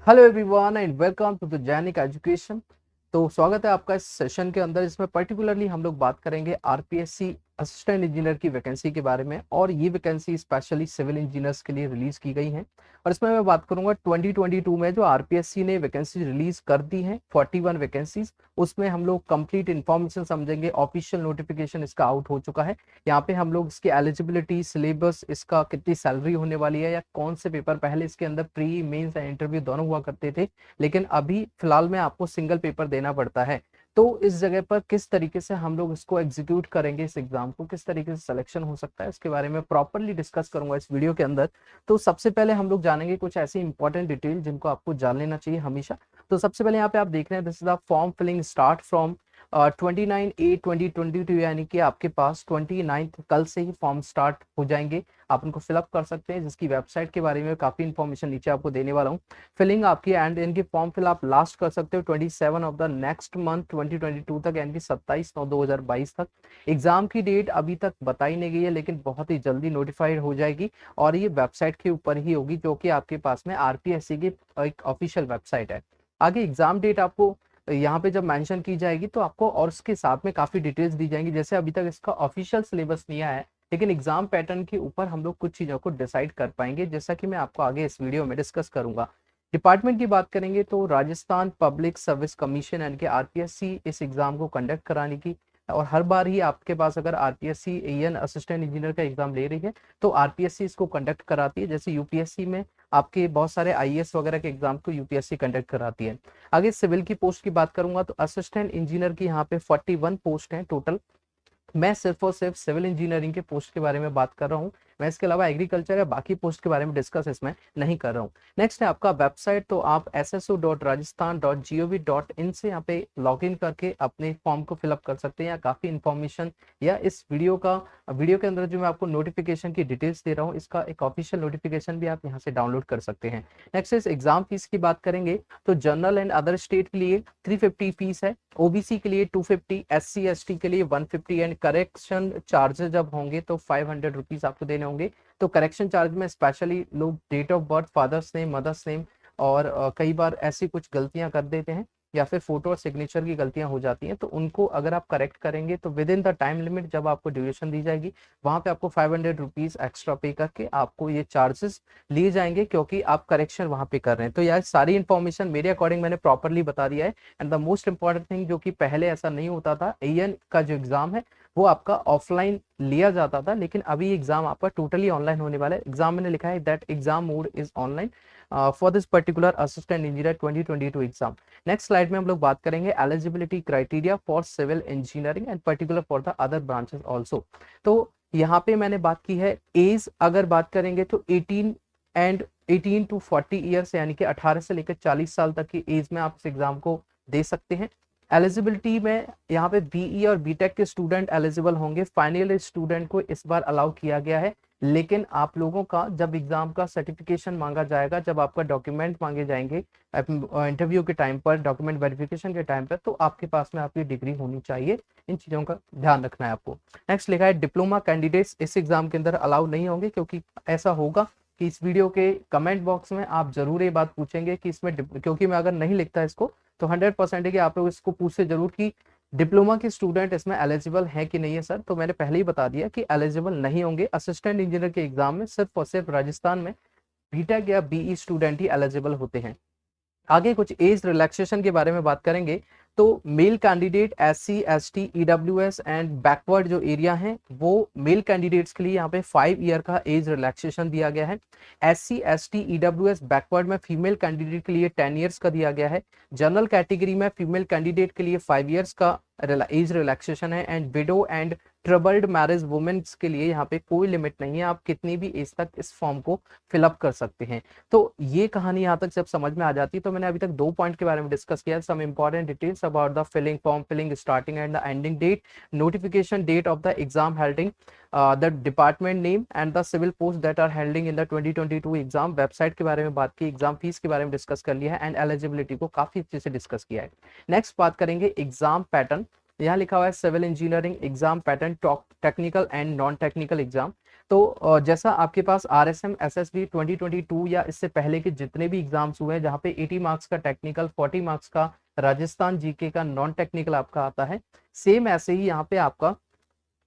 Hello everyone and welcome to the Jainik education. तो स्वागत है आपका इस सेशन के अंदर। इसमें पर्टिकुलरली हम लोग बात करेंगे आरपीएससी असिस्टेंट इंजीनियर की वैकेंसी के बारे में, और ये वैकेंसी स्पेशली सिविल इंजीनियर्स के लिए रिलीज की गई है। और इसमें मैं बात करूंगा 2022 में जो आरपीएससी ने वैकेंसी रिलीज कर दी है 41 वैकेंसीज, उसमें हम लोग कंप्लीट इन्फॉर्मेशन समझेंगे। ऑफिशियल नोटिफिकेशन इसका आउट हो चुका है। यहाँ पे हम लोग इसकी एलिजिबिलिटी, सिलेबस, इसका कितनी सैलरी होने वाली है, या कौन से पेपर पहले इसके अंदर प्री मेंस या इंटरव्यू दोनों हुआ करते थे, लेकिन अभी फिलहाल में आपको सिंगल पेपर देना पड़ता है। तो इस जगह पर किस तरीके से हम लोग इसको एग्जीक्यूट करेंगे, इस एग्जाम को किस तरीके से सिलेक्शन हो सकता है, इसके बारे में प्रॉपरली डिस्कस करूंगा इस वीडियो के अंदर। तो सबसे पहले हम लोग जानेंगे कुछ ऐसी इंपॉर्टेंट डिटेल जिनको आपको जान लेना चाहिए हमेशा। तो सबसे पहले यहाँ पे आप देख रहे हैं, this is the form filling start from 29/8/2022, यानी कि आपके पास 29 कल से ही फॉर्म स्टार्ट हो जाएंगे। आप उनको फिलअप कर सकते हैं, जिसकी वेबसाइट के बारे में काफी इंफॉर्मेशन नीचे आपको देने वाला हूँ। फिलिंग आपकी एंड इनकी फॉर्म फिल आप लास्ट कर सकते हो 27 ऑफ द नेक्स्ट मंथ 2022 तक, यानी कि 27/9/2022 तक। एग्जाम की डेट अभी तक बताई नहीं गई है, लेकिन बहुत ही जल्दी नोटिफाइड हो जाएगी, और ये वेबसाइट के ऊपर ही होगी, जो कि आपके पास में आरपीएससी की एक ऑफिशियल वेबसाइट है। आगे एग्जाम डेट आपको यहाँ पे जब मेंशन की जाएगी तो आपको और उसके साथ में काफी डिटेल्स दी जाएंगी। जैसे अभी तक इसका ऑफिशियल सिलेबस नहीं आया है, लेकिन एग्जाम पैटर्न के ऊपर हम लोग कुछ चीजों को डिसाइड कर पाएंगे, जैसा कि मैं आपको आगे इस वीडियो में डिस्कस करूंगा। डिपार्टमेंट की बात करेंगे तो राजस्थान पब्लिक सर्विस कमीशन यानी कि आरपीएससी इस एग्जाम को कंडक्ट कराने की, और हर बार ही आपके पास अगर आरपीएससी एएन असिस्टेंट इंजीनियर का एग्जाम ले रही है तो आरपीएससी इसको कंडक्ट कराती है। जैसे यूपीएससी में आपके बहुत सारे आईएएस वगैरह के एग्जाम को यूपीएससी कंडक्ट कराती है। आगे सिविल की पोस्ट की बात करूंगा तो असिस्टेंट इंजीनियर की यहाँ पे 41 पोस्ट हैं टोटल। मैं सिर्फ और सिर्फ सिविल इंजीनियरिंग के पोस्ट के बारे में बात कर रहा हूँ। मैं इसके अलावा एग्रीकल्चर या बाकी पोस्ट के बारे में डिस्कस इसमें नहीं कर रहा हूँ। नेक्स्ट है आपका वेबसाइट, तो आप sso.rajasthan.gov.in से यहाँ पे लॉग इन करके अपने फॉर्म को फिलअप कर सकते हैं, या काफी इंफॉर्मेशन या इस वीडियो के अंदर जो मैं आपको नोटिफिकेशन की डिटेल्स दे रहा हूँ, इसका एक ऑफिशियल नोटिफिकेशन भी आप यहाँ से डाउनलोड कर सकते हैं। नेक्स्ट इस एग्जाम फीस की बात करेंगे तो जनरल एंड अदर स्टेट के लिए 350 फीस है, ओबीसी के लिए 250, एससी एसटी के लिए 150, एंड करेक्शन चार्जेस जब होंगे तो 500 रुपीज आपको देने होंगे। तो करेक्शन चार्ज में स्पेशली लोग date of birth, father's name, mother's name, और कई बार ऐसी कुछ गलतियां कर देते हैं, या फिर फोटो और सिग्नेचर की गलतियां हो जाती हैं, तो उनको अगर आप करेक्ट करेंगे तो with in the time limit जब आपको ड्यूरेशन दी जाएगी, वहां पे आपको 500 रुपीज एक्स्ट्रा पे करके आपको ये चार्जेस लिए जाएंगे, क्योंकि आप करेक्शन वहां पे कर रहे हैं। तो यार सारी इन्फॉर्मेशन मेरे अकॉर्डिंग मैंने प्रॉपरली बता दिया है। And the most important thing, जो कि पहले ऐसा नहीं होता था, एएन का जो एग्जाम है वो आपका ऑफलाइन लिया जाता था, लेकिन अभी एग्जाम आपका टोटली ऑनलाइन होने वाला है। एग्जाम मैंने लिखा है that exam mode is online for this particular assistant engineer 2022 exam. Next slide में हम लोग बात करेंगे eligibility criteria for civil engineering and particular for the other branches also. तो यहाँ पे मैंने बात की है एज, अगर बात करेंगे तो 18 टू 40 ईयर्स, यानी कि 18 से लेकर 40 साल तक की एज में आप इस एग्जाम को दे सकते हैं। एलिजिबिलिटी में यहाँ पे बीई और बीटेक के स्टूडेंट एलिजिबल होंगे। फाइनल स्टूडेंट को इस बार अलाउ किया गया है, लेकिन आप लोगों का जब एग्जाम का सर्टिफिकेशन मांगा जाएगा, जब आपका डॉक्यूमेंट मांगे जाएंगे इंटरव्यू के टाइम पर, डॉक्यूमेंट वेरिफिकेशन के टाइम पर, तो आपके पास में आपकी डिग्री होनी चाहिए। इन चीजों का ध्यान रखना है आपको। नेक्स्ट लिखा है डिप्लोमा कैंडिडेट्स इस एग्जाम के अंदर अलाउ नहीं होंगे, क्योंकि ऐसा होगा कि इस वीडियो के कमेंट बॉक्स में आप जरूर ये बात पूछेंगे कि इसमें क्योंकि मैं अगर नहीं लिखता इसको तो 100% है कि आप लोग इसको पूछ से जरूर कि डिप्लोमा के स्टूडेंट इसमें एलिजिबल है कि नहीं है सर। तो मैंने पहले ही बता दिया कि एलिजिबल नहीं होंगे। असिस्टेंट इंजीनियर के एग्जाम में सिर्फ और सिर्फ राजस्थान में बीटेक या बीई स्टूडेंट ही एलिजिबल होते हैं। आगे कुछ एज रिलैक्सेशन के बारे में बात करेंगे तो male candidate SC ST EWS and backward जो एरिया हैं, वो मेल कैंडिडेट्स के लिए यहाँ पे 5 ईयर का एज रिलैक्सेशन दिया गया है। एससी एसटी ईडब्ल्यूएस बैकवर्ड में फीमेल कैंडिडेट के लिए 10 ईयर्स का दिया गया है। जनरल कैटेगरी में फीमेल कैंडिडेट के लिए 5 ईयर्स का एज रिलैक्सेशन है। And widow and troubled marriage womens के लिए यहाँ पे कोई लिमिट नहीं है, आप कितनी भी एज तक इस फॉर्म को फिलअप कर सकते हैं। तो ये कहानी यहाँ तक जब समझ में आ जाती है, तो मैंने अभी तक 2 पॉइंट के बारे में डिस्कस किया, some important details about the filling, form filling, starting and the ending date, notification date of the exam holding, the department name and the civil post that are holding in the 2022 exam, website के बारे में बात की, exam fees के बारे में discuss कर लिया है, एंड एलिजिबिलिटी को काफी अच्छे से डिस्कस किया है। नेक्स्ट बात करेंगे एग्जाम पैटर्न। यहाँ लिखा हुआ है civil engineering exam pattern, technical and non technical exam. तो जैसा आपके पास RSM SSB 2022 या इससे पहले के जितने भी एग्जाम्स हुए हैं जहाँ पे 80 मार्क्स का टेक्निकल, 40 मार्क्स का राजस्थान जीके का नॉन टेक्निकल आपका आता है, सेम ऐसे ही यहाँ पे आपका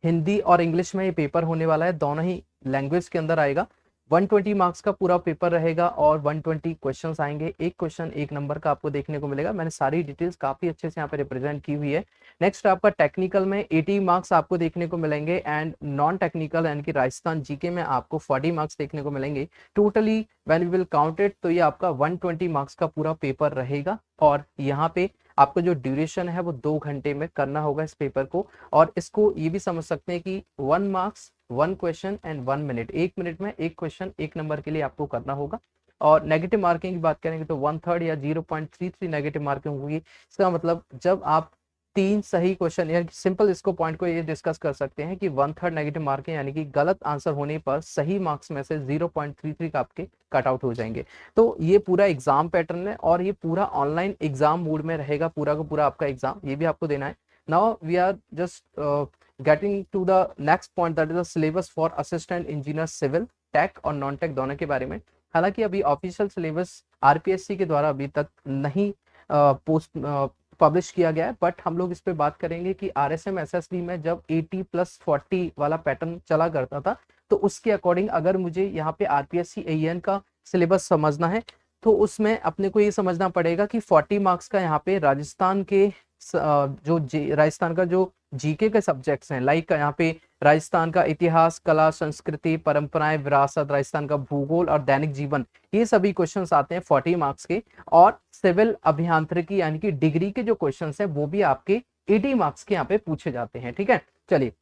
हिंदी और इंग्लिश में ये पेपर होने वाला है, दोनों ही लैंग्वेज के अंदर आएगा। 120 मार्क्स का पूरा पेपर रहेगा और 120 क्वेश्चंस आएंगे, एक क्वेश्चन एक नंबर का आपको देखने को मिलेगा। मैंने सारी डिटेल्स काफी अच्छे से यहाँ पे रिप्रेजेंट की हुई है। नेक्स्ट आपका टेक्निकल में 80 मार्क्स आपको देखने को मिलेंगे एंड नॉन टेक्निकल यानी कि राजस्थान जीके में आपको 40 मार्क्स देखने को मिलेंगे। Totally when we will counted तो ये आपका 120 मार्क्स का पूरा पेपर रहेगा और यहाँ पे आपको जो ड्यूरेशन है वो 2 घंटे में करना होगा इस पेपर को। और इसको ये भी समझ सकते हैं कि 1 marks 1 question and 1 minute, 1 minute में एक क्वेश्चन एक नंबर के लिए आपको करना होगा। और नेगेटिव मार्किंग की बात करेंगे तो 1/3 या 0.33 नेगेटिव मार्किंग होगी। इसका मतलब जब आप 3 सही क्वेश्चन या सिंपल इसको पॉइंट को ये डिस्कस कर सकते हैं कि 1/3 नेगेटिव मार्किंग यानी कि गलत आंसर होने पर सही मार्क्स में से 0.33 का आपके कट आउट हो जाएंगे। तो ये पूरा एग्जाम पैटर्न है और ये पूरा ऑनलाइन एग्जाम मोड में रहेगा, पूरा का पूरा आपका एग्जाम, ये भी आपको देना है। Now we are just getting to the next point, that is the syllabus for assistant engineer civil, tech और नॉन टेक दोनों के बारे में। हालांकि अभी ऑफिशियल सिलेबस RPSC के द्वारा अभी तक नहीं पोस्ट पब्लिश किया गया है, बट हम लोग इस पे बात करेंगे कि RSM SSB में जब 80+40 वाला पैटर्न चला करता था तो उसके अकॉर्डिंग अगर मुझे यहाँ पे RPSC AEN का सिलेबस समझना है तो उसमें अपने को ये समझना पड़ेगा कि 40 मार्क्स का यहाँ पे राजस्थान के राजस्थान का जो जीके के सब्जेक्ट्स हैं, लाइक यहाँ पे राजस्थान का इतिहास, कला, संस्कृति, परंपराएं, विरासत, राजस्थान का भूगोल और दैनिक जीवन, ये सभी क्वेश्चंस आते हैं 40 मार्क्स के। और सिविल अभियांत्रिकी यानी कि डिग्री के जो क्वेश्चंस हैं वो भी आपके 80 मार्क्स के यहाँ पे पूछे जाते हैं। ठीक है, चलिए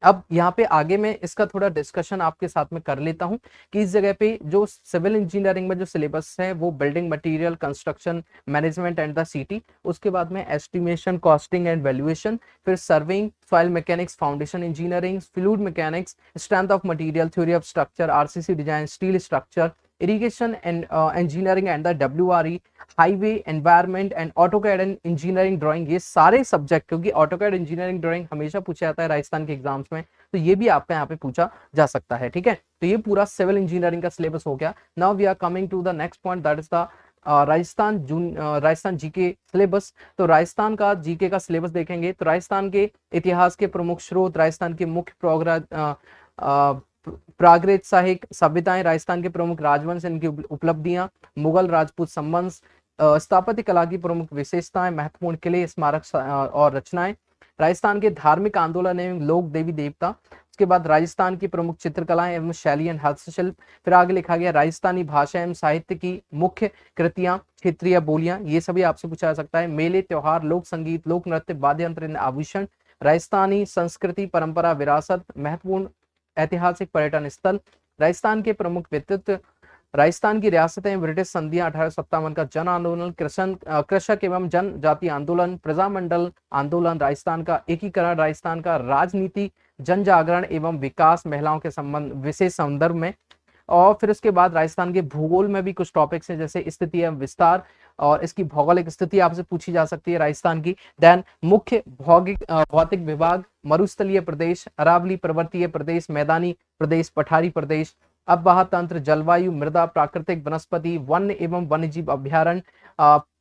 अब यहाँ पे आगे मैं इसका थोड़ा डिस्कशन आपके साथ में कर लेता हूँ कि इस जगह पे जो सिविल इंजीनियरिंग में जो सिलेबस है वो building material, construction management and the city, उसके बाद में एस्टिमेशन, कॉस्टिंग एंड वैल्यूएशन, फिर serving, soil mechanics, foundation engineering, fluid mechanics, strength of material, theory of structure, RCC design, steel structure, irrigation and engineering and the WRE, highway, environment and AutoCAD and engineering drawing, ये सारे subject, क्योंकि AutoCAD engineering drawing हमेशा पूछा जाता है राजस्थान के exams में, तो ये भी आपका यहाँ पे पूछा जा सकता है। ठीक है, तो ये पूरा सिविल इंजीनियरिंग का सिलेबस हो गया। Now we are coming to the next point, that is the Rajasthan GK syllabus. तो राजस्थान का जीके का सिलेबस देखेंगे तो राजस्थान के इतिहास के प्रमुख स्रोत, राजस्थान के मुख्य प्रागैतिक साहित्य सभ्यताएं, राजस्थान के प्रमुख राजवंश, इनकी उपलब्धियां, मुगल राजपूत संबंध, स्थापत्य कला की प्रमुख विशेषताएं, महत्वपूर्ण किले, स्मारक और रचनाएं, राजस्थान के धार्मिक आंदोलन एवं लोक देवी देवता, उसके बाद राजस्थान की प्रमुख चित्रकलाएं एवं शैली एंड हस्तशिल्प, फिर आगे लिखा गया राजस्थानी भाषा एवं साहित्य की मुख्य कृतियां, क्षेत्रीय बोलियां, ये सभी आपसे पूछा जा सकता है। मेले, त्योहार, लोक संगीत, लोक नृत्य, वाद्य यंत्र, आभूषण, राजस्थानी संस्कृति, परंपरा, विरासत, महत्वपूर्ण ऐतिहासिक पर्यटन स्थल, राजस्थान के प्रमुख व्यक्तित्व, राजस्थान की रियासतें, ब्रिटिश संधियां, 1857 का जन आंदोलन, कृषक एवं जनजाति आंदोलन, प्रजामंडल आंदोलन, राजस्थान का एकीकरण, राजस्थान का राजनीति, जन जागरण एवं विकास, महिलाओं के संबंध विशेष संदर्भ में। और फिर उसके बाद राजस्थान के भूगोल में भी कुछ टॉपिक्स हैं जैसे स्थिति एवं विस्तार और इसकी भौगोलिक स्थिति आपसे पूछी जा सकती है राजस्थान की। देन मुख्य भौतिक विभाग, मरुस्थलीय प्रदेश, अरावली पर्वतीय प्रदेश, मैदानी प्रदेश, पठारी प्रदेश, अववाह तंत्र, जलवायु, मृदा, प्राकृतिक वनस्पति, वन एवं वन्यजीव अभ्यारण्य,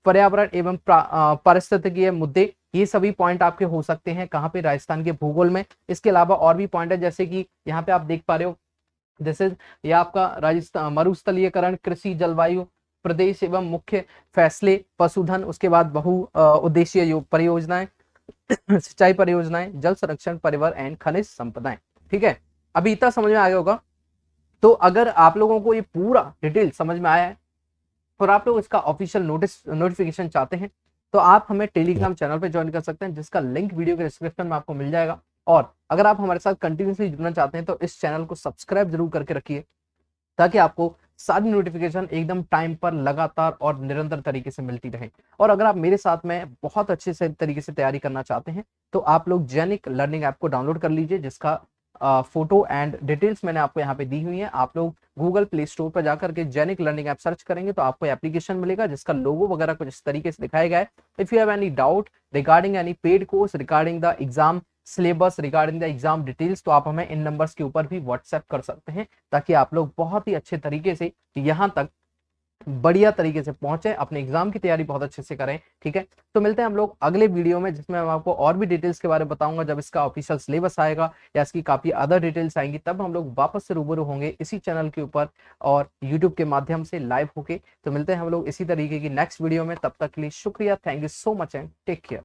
पर्यावरण एवं पारिस्थितिकीय मुद्दे, ये सभी पॉइंट आपके हो सकते हैं कहाँ पे, राजस्थान के भूगोल में। इसके अलावा और भी पॉइंट है जैसे कि यहाँ पे आप देख पा रहे हो, जैसे ये आपका राजस्थान मरुस्थलीयकरण, कृषि, जलवायु, प्रदेश एवं मुख्य फैसले, पशुधन, उसके बाद बहु उद्देशीय परियोजनाएं, सिंचाई परियोजनाएं, जल संरक्षण, परिवहन एंड खनिज संपदाएं। ठीक है, अभी इतना समझ में आ गया होगा। तो अगर आप लोगों को ये पूरा डिटेल समझ में आया है और आप लोग इसका ऑफिशियल नोटिफिकेशन चाहते हैं तो आप हमें टेलीग्राम चैनल पे ज्वाइन कर सकते हैं, जिसका लिंक वीडियो के डिस्क्रिप्शन में आपको मिल जाएगा। और अगर आप हमारे साथ कंटिन्यूसली जुड़ना चाहते हैं तो इस चैनल को सब्सक्राइब जरूर करके रखिए, ताकि आपको सारी नोटिफिकेशन एकदम टाइम पर, लगातार और निरंतर तरीके से मिलती रहे। और अगर आप मेरे साथ में बहुत अच्छे से तरीके से तैयारी करना चाहते हैं तो आप लोग जेनिक लर्निंग ऐप को डाउनलोड कर लीजिए, जिसका फोटो एंड डिटेल्स मैंने आपको यहाँ पे दी हुई है। आप लोग गूगल प्ले स्टोर पर जाकर के जेनिक लर्निंग ऐप सर्च करेंगे तो आपको एप्लीकेशन मिलेगा जिसका लोगो वगैरह कुछ इस तरीके से दिखाया गया है। If you have any doubt regarding any paid course, regarding the exam syllabus regarding the exam details, तो आप हमें इन नंबर्स के ऊपर भी व्हाट्सएप कर सकते हैं, ताकि आप लोग बहुत ही अच्छे तरीके से यहाँ तक बढ़िया तरीके से पहुंचे, अपने एग्जाम की तैयारी बहुत अच्छे से करें। ठीक है, तो मिलते हैं हम लोग अगले वीडियो में, जिसमें मैं आपको और भी डिटेल्स के बारे में बताऊंगा। जब इसका ऑफिशियल सिलेबस आएगा या इसकी काफी अदर डिटेल्स आएंगी, तब हम लोग वापस से रूबरू होंगे इसी चैनल के ऊपर और यूट्यूब के माध्यम से लाइव होके। तो मिलते हैं हम लोग इसी तरीके की नेक्स्ट वीडियो में, तब तक के लिए शुक्रिया, thank you so much and take care.